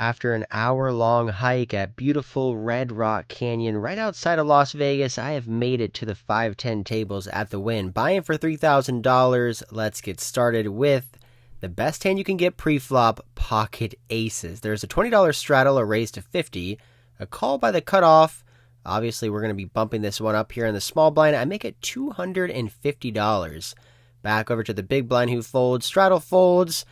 After an hour-long hike at beautiful Red Rock Canyon right outside of Las Vegas, I have made it to the 510 tables at the Wynn. Buying for $3,000. Let's get started with the best hand you can get pre-flop, pocket aces. There's a $20 straddle, a raise to 50, a call by the cutoff. Obviously, we're going to be bumping this one up here in the small blind. I make it $250. Back over to the big blind who folds, straddle folds.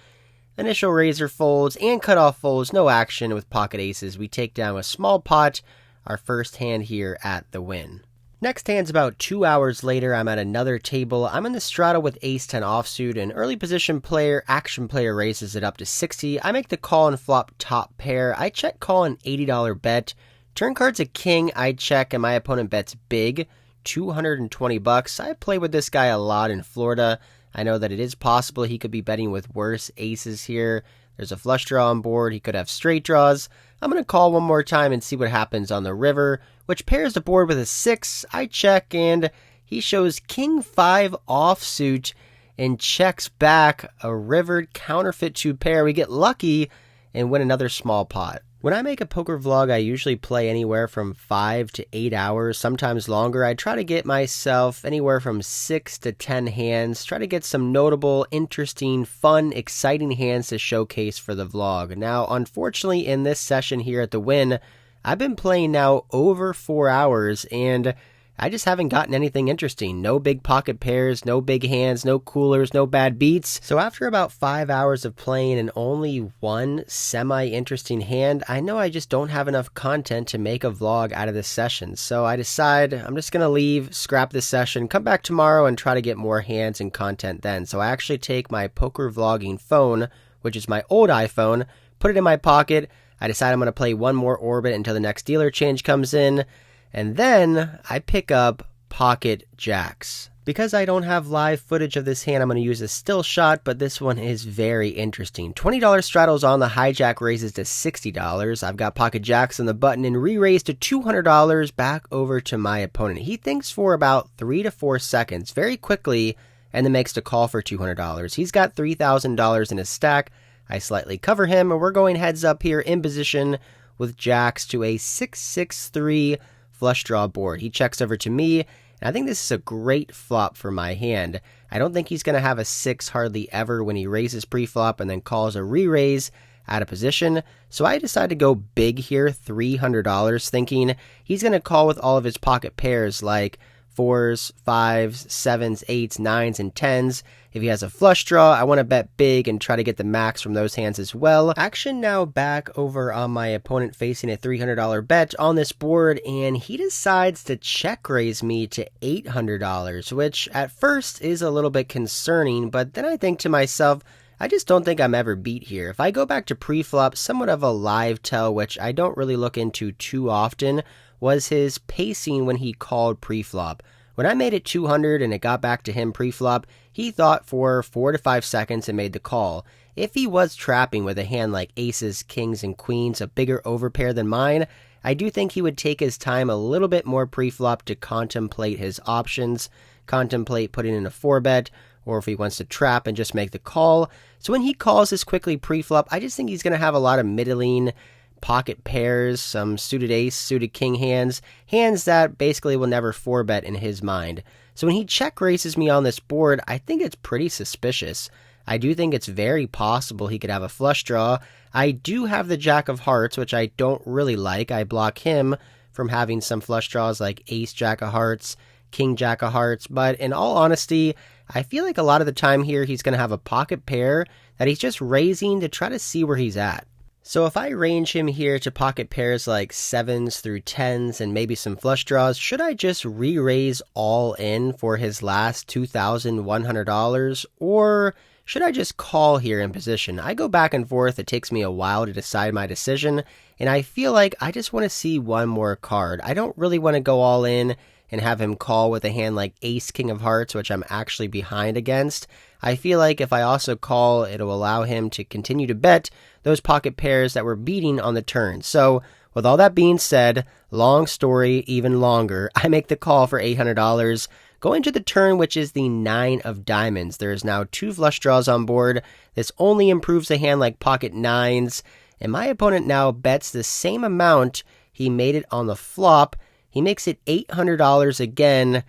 Initial razor folds and cutoff folds, no action with pocket aces. We take down a small pot, our first hand here at the Wynn. Next hand's about 2 hours later. I'm at another table. I'm in the straddle with ace-10 offsuit. An early position player, action player raises it up to 60. I make the call and flop top pair. I check call an $80 bet. Turn card's a king. I check and my opponent bets big, $220. I play with this guy a lot in Florida. I know that it is possible he could be betting with worse aces here. There's a flush draw on board. He could have straight draws. I'm going to call one more time and see what happens on the river, which pairs the board with a 6. I check, and he shows king 5 offsuit and checks back a rivered counterfeit 2 pair. We get lucky and win another small pot. When I make a poker vlog, I usually play anywhere from 5 to 8 hours, sometimes longer. I try to get myself anywhere from 6 to 10 hands, try to get some notable, interesting, fun, exciting hands to showcase for the vlog. Now, unfortunately, in this session here at the Wynn, I've been playing now over 4 hours, and I just haven't gotten anything interesting. No big pocket pairs, no big hands, no coolers, no bad beats. So after about 5 hours of playing and only one semi-interesting hand, I know I just don't have enough content to make a vlog out of this session. So I decide I'm just going to leave, scrap this session, come back tomorrow and try to get more hands and content then. So I actually take my poker vlogging phone, which is my old iPhone, put it in my pocket. I decide I'm going to play one more orbit until the next dealer change comes in. And then I pick up pocket jacks. Because I don't have live footage of this hand, I'm going to use a still shot, but this one is very interesting. $20 straddles on the hijack raises to $60. I've got pocket jacks on the button and re-raise to $200 back over to my opponent. He thinks for about 3 to 4 seconds, very quickly, and then makes the call for $200. He's got $3,000 in his stack. I slightly cover him, and we're going heads up here in position with jacks to a 6-6-3 flush draw board. He checks over to me, and I think this is a great flop for my hand. I don't think he's going to have a 6 hardly ever when he raises pre-flop and then calls a re-raise out of position. So I decide to go big here, $300, thinking he's going to call with all of his pocket pairs like 4s, 5s, 7s, 8s, 9s, and 10s. If he has a flush draw, I want to bet big and try to get the max from those hands as well. Action now back over on my opponent facing a $300 bet on this board, and he decides to check raise me to $800, which at first is a little bit concerning, but then I think to myself, I just don't think I'm ever beat here. If I go back to pre-flop, somewhat of a live tell, which I don't really look into too often, was his pacing when he called pre-flop. When I made it 200 and it got back to him pre-flop, he thought for 4 to 5 seconds and made the call. If he was trapping with a hand like aces, kings, and queens, a bigger overpair than mine, I do think he would take his time a little bit more pre-flop to contemplate his options, contemplate putting in a 4-bet, or if he wants to trap and just make the call. So when he calls this quickly pre-flop, I just think he's going to have a lot of middling pocket pairs, some suited ace, suited king hands that basically will never 4-bet in his mind. So when he check raises me on this board, I think it's pretty suspicious. I do think it's very possible he could have a flush draw. I do have the jack of hearts, which I don't really like. I block him from having some flush draws like ace jack of hearts, king jack of hearts, but in all honesty, I feel like a lot of the time here he's going to have a pocket pair that he's just raising to try to see where he's at. So if I range him here to pocket pairs like 7s through 10s and maybe some flush draws, should I just re-raise all in for his last $2,100? Or should I just call here in position? I go back and forth. It takes me a while to decide my decision, and I feel like I just want to see one more card. I don't really want to go all in and have him call with a hand like ace king of hearts, which I'm actually behind against. I feel like if I also call, it'll allow him to continue to bet those pocket pairs that we're beating on the turn. So with all that being said, long story, even longer, I make the call for $800. Going to the turn, which is the 9 of diamonds. There is now 2 flush draws on board. This only improves a hand like pocket 9s. and my opponent now bets the same amount he made it on the flop. He makes it $800 again,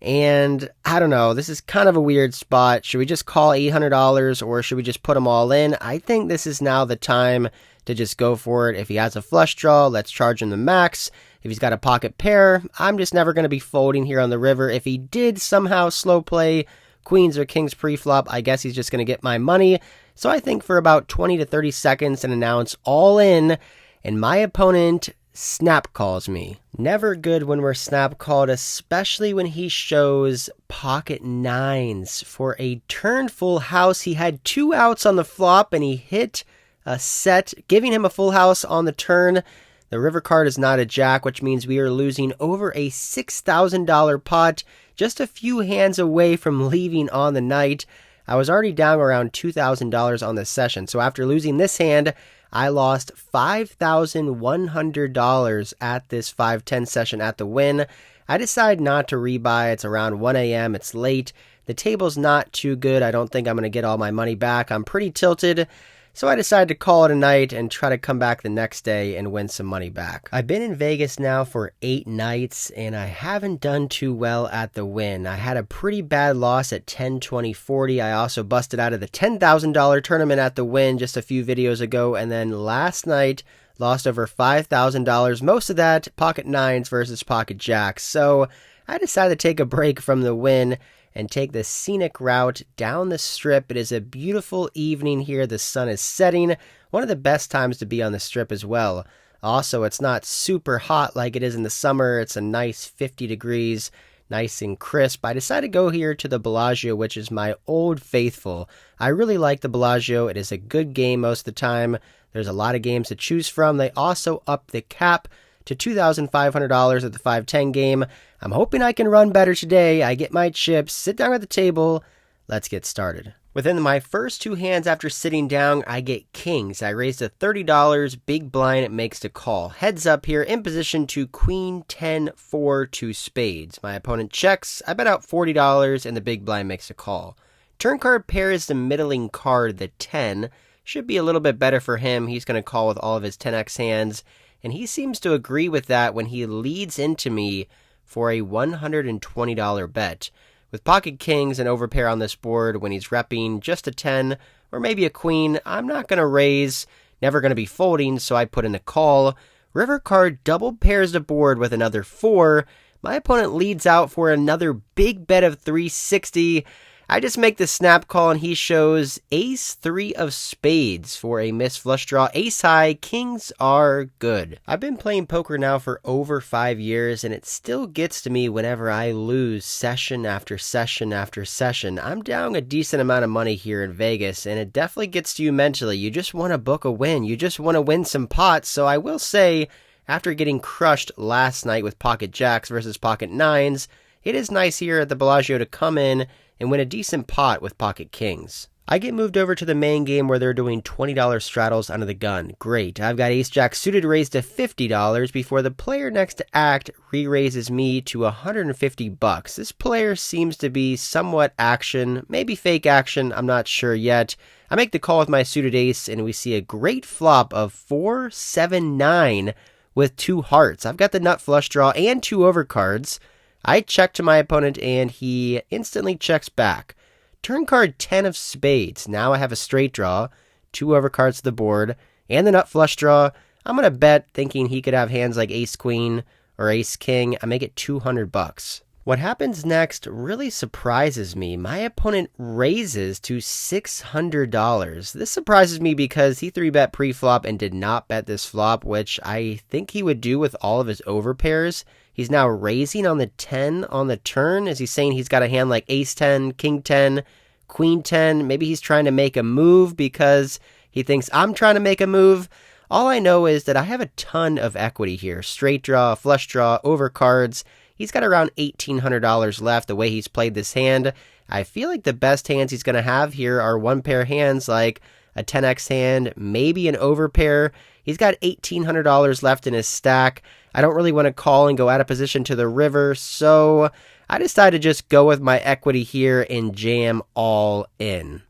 and I don't know, this is kind of a weird spot. Should we just call $800 or should we just put them all in? I think this is now the time to just go for it. If he has a flush draw, let's charge him the max. If he's got a pocket pair, I'm just never going to be folding here on the river. If he did somehow slow play queens or kings pre-flop, I guess he's just going to get my money. So I think for about 20 to 30 seconds and announce all in, and my opponent snap calls me. Never good when we're snap called, especially when he shows pocket nines for a turn full house. He had 2 outs on the flop and he hit a set, giving him a full house on the turn. The river card is not a jack, which means we are losing over a $6,000 pot, just a few hands away from leaving on the night. I was already down around $2,000 on this session, so after losing this hand, I lost $5,100 at this 5-10 session at the Wynn. I decided not to rebuy. It's around 1 a.m. It's late. The table's not too good. I don't think I'm going to get all my money back. I'm pretty tilted. So I decided to call it a night and try to come back the next day and win some money back. I've been in Vegas now for 8 nights and I haven't done too well at the Wynn. I had a pretty bad loss at 10, 20, 40. I also busted out of the $10,000 tournament at the Wynn just a few videos ago. And then last night, lost over $5,000. Most of that pocket nines versus pocket jacks. So I decided to take a break from the Wynn and take the scenic route down the strip. It is a beautiful evening here. The sun is setting. One of the best times to be on the strip as well. Also, it's not super hot like it is in the summer. It's a nice 50 degrees, nice and crisp. I decided to go here to the Bellagio, which is my old faithful. I really like the Bellagio. It is a good game most of the time. There's a lot of games to choose from. They also upped the cap to $2,500 at the 5-10 game. I'm hoping I can run better today. I get my chips, sit down at the table. Let's get started. Within my first 2 hands after sitting down, I get kings. I raised to $30, big blind, it makes the call. Heads up here, in position to queen 10, 4, 2 spades. My opponent checks, I bet out $40, and the big blind makes a call. Turn card pair is the middling card, the 10. Should be a little bit better for him. He's going to call with all of his 10x hands. And he seems to agree with that when he leads into me for a $120 bet. With pocket kings and overpair on this board, when he's repping just a 10 or maybe a queen, I'm not going to raise, never going to be folding, so I put in a call. River card double pairs the board with another 4. My opponent leads out for another big bet of 360. I just make the snap call and he shows ace 3 of spades for a missed flush draw. Ace high, kings are good. I've been playing poker now for over 5 years and it still gets to me whenever I lose session after session after session. I'm down a decent amount of money here in Vegas and it definitely gets to you mentally. You just want to book a win. You just want to win some pots. So I will say, after getting crushed last night with pocket jacks versus pocket nines, it is nice here at the Bellagio to come in and win a decent pot with pocket kings. I get moved over to the main game where they're doing $20 straddles under the gun. Great. I've got ace jack suited raised to $50 before the player next to act re-raises me to $150. This player seems to be somewhat action, maybe fake action, I'm not sure yet. I make the call with my suited ace and we see a great flop of 4-7-9 with 2 hearts. I've got the nut flush draw and 2 overcards. I check to my opponent and he instantly checks back. Turn card 10 of spades. Now I have a straight draw, 2 overcards to the board, and the nut flush draw. I'm going to bet thinking he could have hands like ace queen or ace king. I make it $200. What happens next really surprises me. My opponent raises to $600. This surprises me because he 3-bet pre-flop and did not bet this flop, which I think he would do with all of his overpairs. He's now raising on the 10 on the turn. Is he saying he's got a hand like ace 10, king 10, queen 10? Maybe he's trying to make a move because he thinks I'm trying to make a move. All I know is that I have a ton of equity here. Straight draw, flush draw, overcards. He's got around $1,800 left the way he's played this hand. I feel like the best hands he's going to have here are 1-pair hands like a 10x hand, maybe an overpair. He's got $1,800 left in his stack. I don't really want to call and go out of position to the river, so I decided to just go with my equity here and jam all in.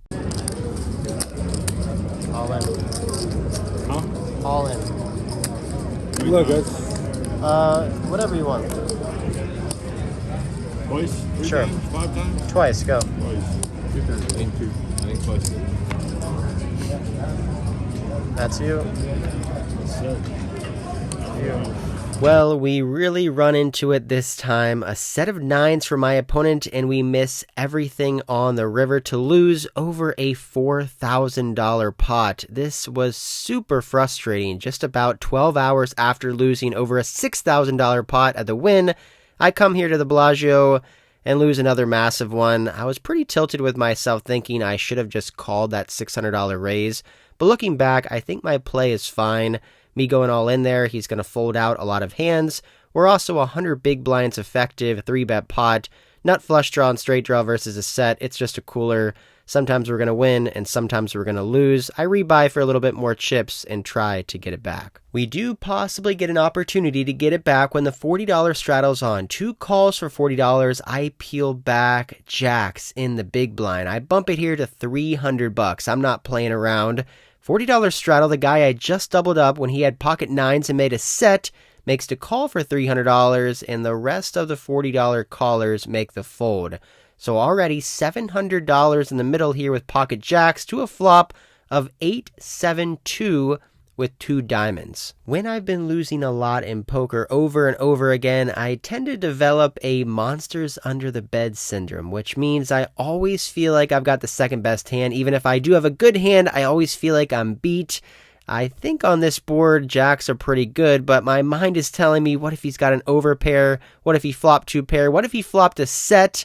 All in. Huh? All in. Good luck, guys. Whatever you want. Twice? Three Sure. times? 5 times? Twice, go. Twice. 2 times. I think 2. I think twice. That's you. That's it. Well, we really run into it this time. A set of 9s for my opponent, and we miss everything on the river to lose over a $4,000 pot. This was super frustrating. Just about 12 hours after losing over a $6,000 pot at the Wynn, I come here to the Bellagio and lose another massive one. I was pretty tilted with myself, thinking I should have just called that $600 raise. But looking back, I think my play is fine. Me going all in there, he's going to fold out a lot of hands. We're also 100 big blinds effective, 3-bet pot. Nut flush draw and straight draw versus a set. It's just a cooler. Sometimes we're going to win and sometimes we're going to lose. I rebuy for a little bit more chips and try to get it back. We do possibly get an opportunity to get it back when the $40 straddle's on. 2 calls for $40. I peel back jacks in the big blind. I bump it here to $300. I'm not playing around. $40 straddle, the guy I just doubled up when he had pocket 9s and made a set, makes the call for $300, and the rest of the $40 callers make the fold. So already $700 in the middle here with pocket jacks to a flop of 8-7-2 with 2 diamonds. When I've been losing a lot in poker over and over again, I tend to develop a monsters under the bed syndrome, which means I always feel like I've got the second best hand. Even if I do have a good hand, I always feel like I'm beat. I think on this board, jacks are pretty good, but my mind is telling me, what if he's got an overpair? What if he flopped 2 pair? What if he flopped a set?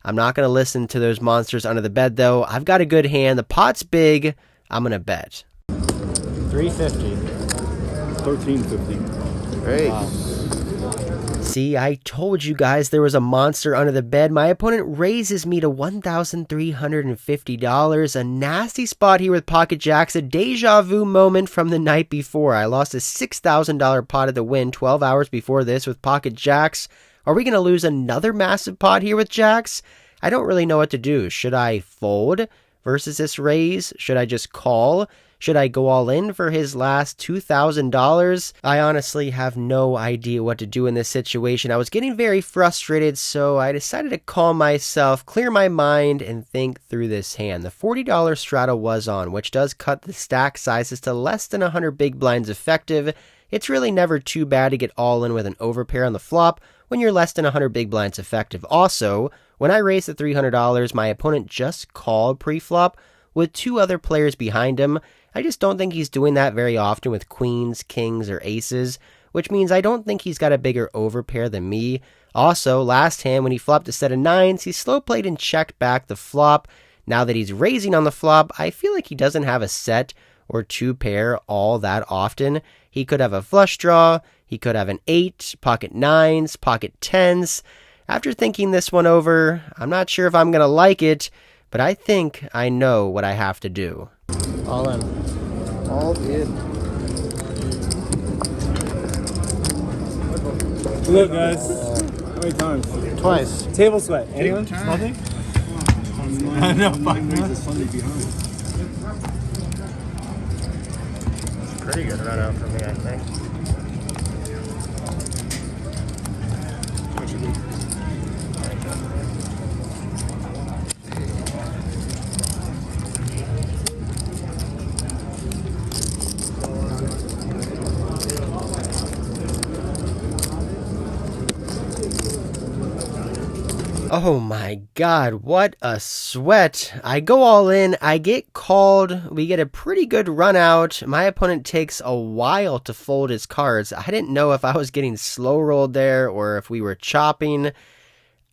I'm not going to listen to those monsters under the bed, though. I've got a good hand. The pot's big. I'm going to bet. 350. 1350. Great. Wow. See, I told you guys there was a monster under the bed. My opponent raises me to $1,350. A nasty spot here with pocket jacks. A deja vu moment from the night before. I lost a $6,000 pot at the Wynn 12 hours before this with pocket jacks. Are we going to lose another massive pot here with jacks? I don't really know what to do. Should I fold versus this raise? Should I just call? Should I go all in for his last $2,000? I honestly have no idea what to do in this situation. I was getting very frustrated, so I decided to calm myself, clear my mind, and think through this hand. The $40 straddle was on, which does cut the stack sizes to less than 100 big blinds effective. It's really never too bad to get all in with an overpair on the flop when you're less than 100 big blinds effective. Also, when I raised the $300, my opponent just called pre-flop with 2 other players behind him. I just don't think he's doing that very often with queens, kings, or aces, which means I don't think he's got a bigger overpair than me. Also, last hand when he flopped a set of 9s, he slow played and checked back the flop. Now that he's raising on the flop, I feel like he doesn't have a set or 2 pair all that often. He could have a flush draw, he could have an 8, pocket 9s, pocket 10s. After thinking this one over, I'm not sure if I'm going to like it, but I think I know what I have to do. All in. All in. Look, guys. How many times? Twice. Table sweat. Anyone? Nothing? No, fine. Pretty good run out for me, I think. Oh my god, what a sweat. I go all in, I get called, we get a pretty good run out. My opponent takes a while to fold his cards. I didn't know if I was getting slow rolled there or if we were chopping.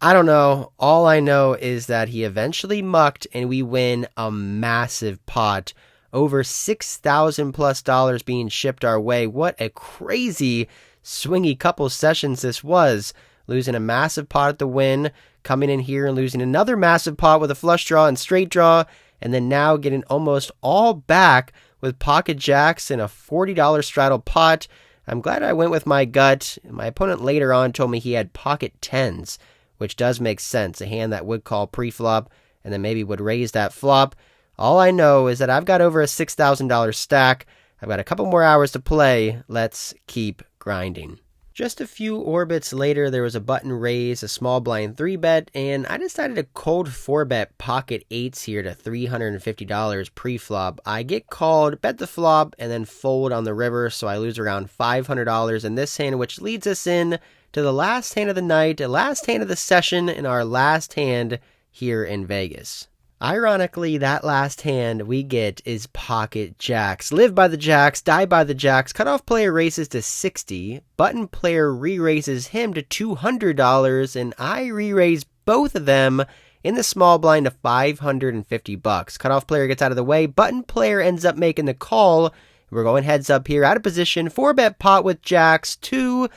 I don't know. All I know is that he eventually mucked and we win a massive pot. Over $6,000 plus being shipped our way. What a crazy swingy couple sessions this was. Losing a massive pot at the Wynn, coming in here and losing another massive pot with a flush draw and straight draw, and then now getting almost all back with pocket jacks and a $40 straddle pot. I'm glad I went with my gut. My opponent later on told me he had pocket 10s, which does make sense, a hand that would call pre-flop and then maybe would raise that flop. All I know is that I've got over a $6,000 stack. I've got a couple more hours to play. Let's keep grinding. Just a few orbits later, there was a button raise, a small blind 3-bet, and I decided to cold 4-bet pocket 8s here to $350 pre-flop. I get called, bet the flop, and then fold on the river, so I lose around $500 in this hand, which leads us in to the last hand of the night, the last hand of the session, and our last hand here in Vegas. Ironically, that last hand we get is pocket jacks. Live by the jacks, die by the jacks. Cutoff player races to 60. Button player re-raises him to $200, and I re-raise both of them in the small blind to $550. Cutoff player gets out of the way. Button player ends up making the call. We're going heads up here, out of position. 4-bet pot with jacks to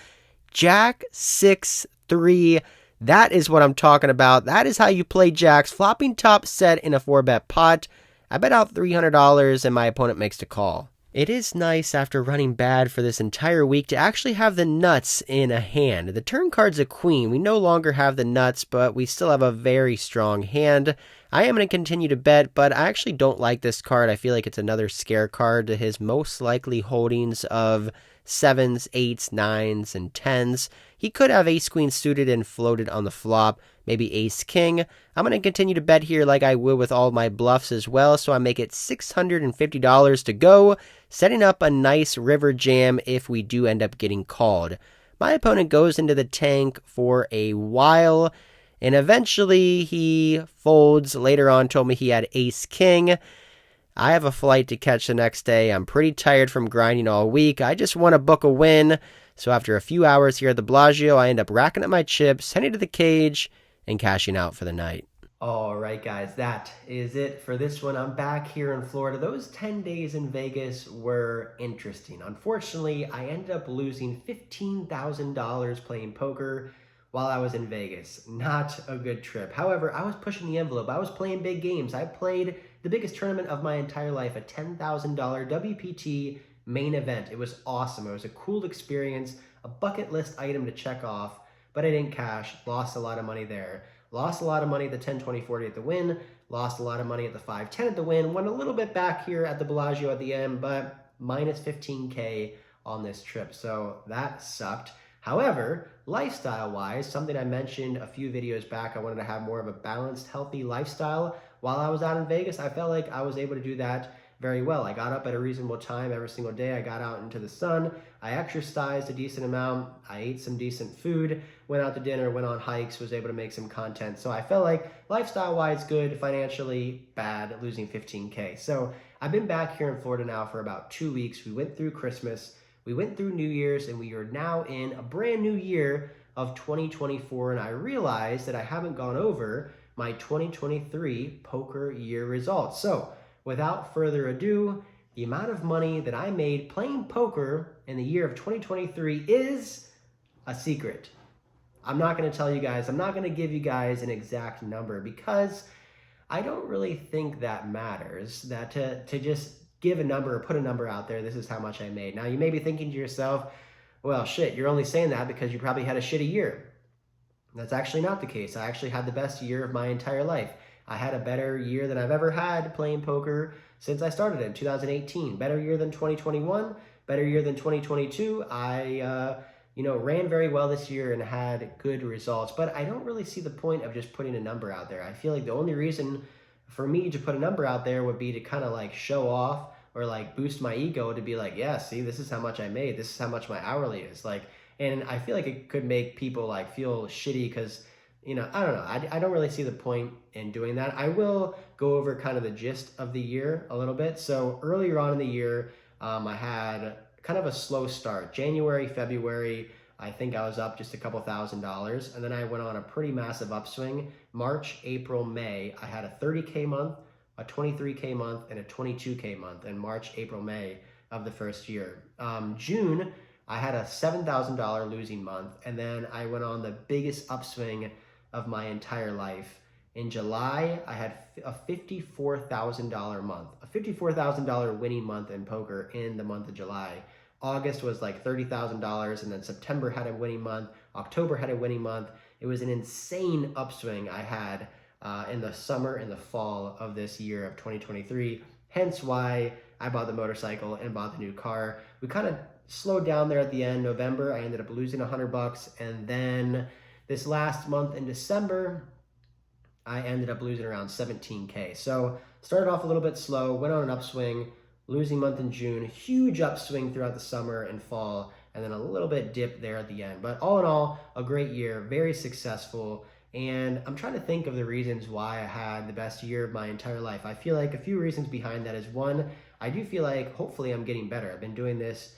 Jack 6-3. That is what I'm talking about. That is how you play jacks. Flopping top set in a 4-bet pot. I bet out $300 and my opponent makes the call. It is nice after running bad for this entire week to actually have the nuts in a hand. The turn card's a queen. We no longer have the nuts, but we still have a very strong hand. I am going to continue to bet, but I actually don't like this card. I feel like it's another scare card to his most likely holdings of 7s, 8s, 9s, and 10s. He could have ace-queen suited and floated on the flop, maybe ace-king. I'm going to continue to bet here like I would with all my bluffs as well, so I make it $650 to go, setting up a nice river jam if we do end up getting called. My opponent goes into the tank for a while, and eventually he folds. Later on told me he had ace-king. I have a flight to catch the next day. I'm pretty tired from grinding all week. I just want to book a win. So after a few hours here at the Bellagio, I end up racking up my chips, heading to the cage, and cashing out for the night. All right, guys, that is it for this one. I'm back here in Florida. Those 10 days in Vegas were interesting. Unfortunately, I ended up losing $15,000 playing poker while I was in Vegas. Not a good trip. However, I was pushing the envelope. I was playing big games. I played the biggest tournament of my entire life, a $10,000 WPT main event. It was awesome. It was a cool experience, a bucket list item to check off, but I didn't cash. Lost a lot of money there. Lost a lot of money at the 10, 20, 40 at the Wynn. Lost a lot of money at the 5, 10 at the Wynn. Won a little bit back here at the Bellagio at the end, but minus 15K on this trip. So that sucked. However, lifestyle-wise, something I mentioned a few videos back, I wanted to have more of a balanced, healthy lifestyle. While I was out in Vegas, I felt like I was able to do that very well. I got up at a reasonable time every single day. I got out into the sun. I exercised a decent amount. I ate some decent food, went out to dinner, went on hikes, was able to make some content. So I felt like lifestyle-wise good, financially bad, losing 15K. So I've been back here in Florida now for about 2 weeks. We went through Christmas, we went through New Year's, and we are now in a brand new year of 2024. And I realized that I haven't gone over my 2023 poker year results. So without further ado, the amount of money that I made playing poker in the year of 2023 is a secret. I'm not going to tell you guys. I'm not going to give you guys an exact number because I don't really think that matters. That to just give a number or put a number out there, this is how much I made. Now, you may be thinking to yourself, well, shit, you're only saying that because you probably had a shitty year. That's actually not the case. I actually had the best year of my entire life. I had a better year than I've ever had playing poker since I started in 2018. Better year than 2021, better year than 2022. I ran very well this year and had good results, but I don't really see the point of just putting a number out there. I feel like the only reason for me to put a number out there would be to kind of like show off or like boost my ego to be like, yeah, see, this is how much I made. This is how much my hourly is. Like, and I feel like it could make people like feel shitty because, I don't know. I don't really see the point in doing that. I will go over kind of the gist of the year a little bit. So earlier on in the year, I had kind of a slow start. January, February, I think I was up just a couple $1,000s. And then I went on a pretty massive upswing. March, April, May, I had a 30K month, a 23K month, and a 22K month in March, April, May of the first year. June, I had a $7,000 losing month. And then I went on the biggest upswing of my entire life. In July, I had a $54,000 month, a $54,000 winning month in poker in the month of July. August was like $30,000, and then September had a winning month. October had a winning month. It was an insane upswing I had in the summer and the fall of this year of 2023. Hence why I bought the motorcycle and bought the new car. We kind of slowed down there at the end. November, I ended up losing $100, and then this last month in December, I ended up losing around 17K. So started off a little bit slow, went on an upswing, losing month in June, huge upswing throughout the summer and fall, and then a little bit dip there at the end. But all in all, a great year, very successful. And I'm trying to think of the reasons why I had the best year of my entire life. I feel like a few reasons behind that is one, I do feel like hopefully I'm getting better. I've been doing this,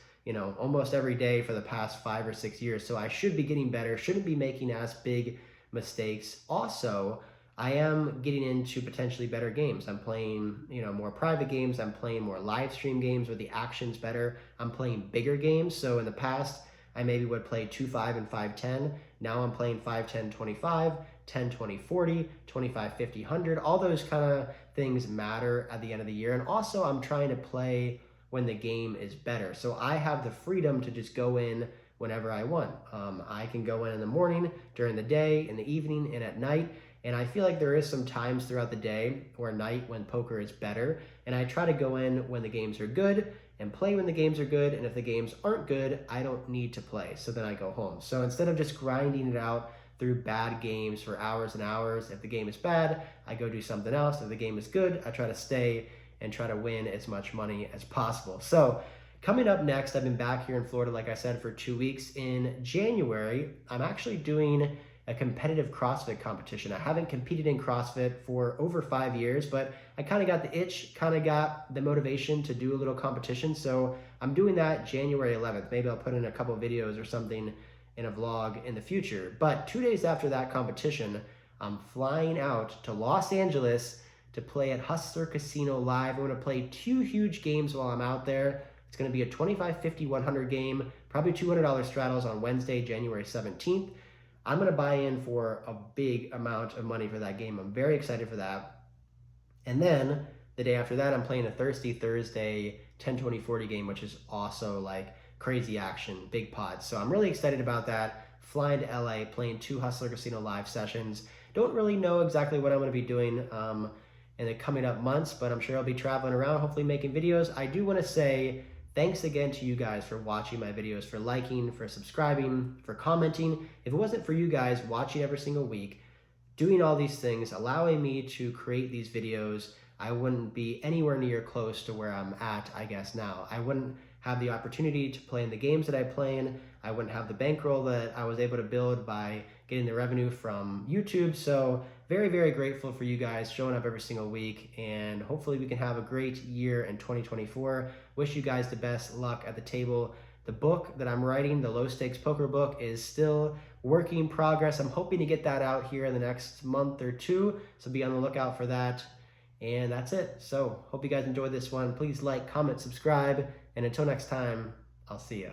almost every day for the past 5 or 6 years. So I should be getting better, shouldn't be making as big mistakes. Also, I am getting into potentially better games. I'm playing, more private games. I'm playing more live stream games where the action's better. I'm playing bigger games. So in the past, I maybe would play 2-5 and 5-10. Now I'm playing 5-10-25, 10-20-40, 25-50, 100. All those kind of things matter at the end of the year. And also, I'm trying to play when the game is better. So I have the freedom to just go in whenever I want. I can go in the morning, during the day, in the evening, and at night. And I feel like there is some times throughout the day or night when poker is better. And I try to go in when the games are good and play when the games are good. And if the games aren't good, I don't need to play. So then I go home. So instead of just grinding it out through bad games for hours and hours, if the game is bad, I go do something else. If the game is good, I try to stay and try to win as much money as possible. So coming up next, I've been back here in Florida, like I said, for 2 weeks. In January, I'm actually doing a competitive CrossFit competition. I haven't competed in CrossFit for over 5 years, but I kind of got the itch, kind of got the motivation to do a little competition. So I'm doing that January 11th. Maybe I'll put in a couple videos or something in a vlog in the future. But 2 days after that competition, I'm flying out to Los Angeles to play at Hustler Casino Live. I'm gonna play 2 huge games while I'm out there. It's gonna be a 25, 50, 100 game, probably $200 straddles on Wednesday, January 17th. I'm going to buy in for a big amount of money for that game. I'm very excited for that. And then the day after that, I'm playing a Thirsty Thursday 10-20-40 game, which is also like crazy action, big pods. So I'm really excited about that. Flying to LA, playing 2 Hustler Casino live sessions. Don't really know exactly what I'm going to be doing in the coming up months, but I'm sure I'll be traveling around, hopefully making videos. I do want to say thanks again to you guys for watching my videos, for liking, for subscribing, for commenting. If it wasn't for you guys watching every single week, doing all these things, allowing me to create these videos, I wouldn't be anywhere near close to where I'm at, I guess, now. I wouldn't have the opportunity to play in the games that I play in. I wouldn't have the bankroll that I was able to build by getting the revenue from YouTube. So very, very grateful for you guys showing up every single week, and hopefully we can have a great year in 2024. Wish you guys the best luck at the table. The book that I'm writing, the Low Stakes Poker book, is still work in progress. I'm hoping to get that out here in the next month or 2, so be on the lookout for that. And that's it. So hope you guys enjoyed this one. Please like, comment, subscribe, and until next time, I'll see ya.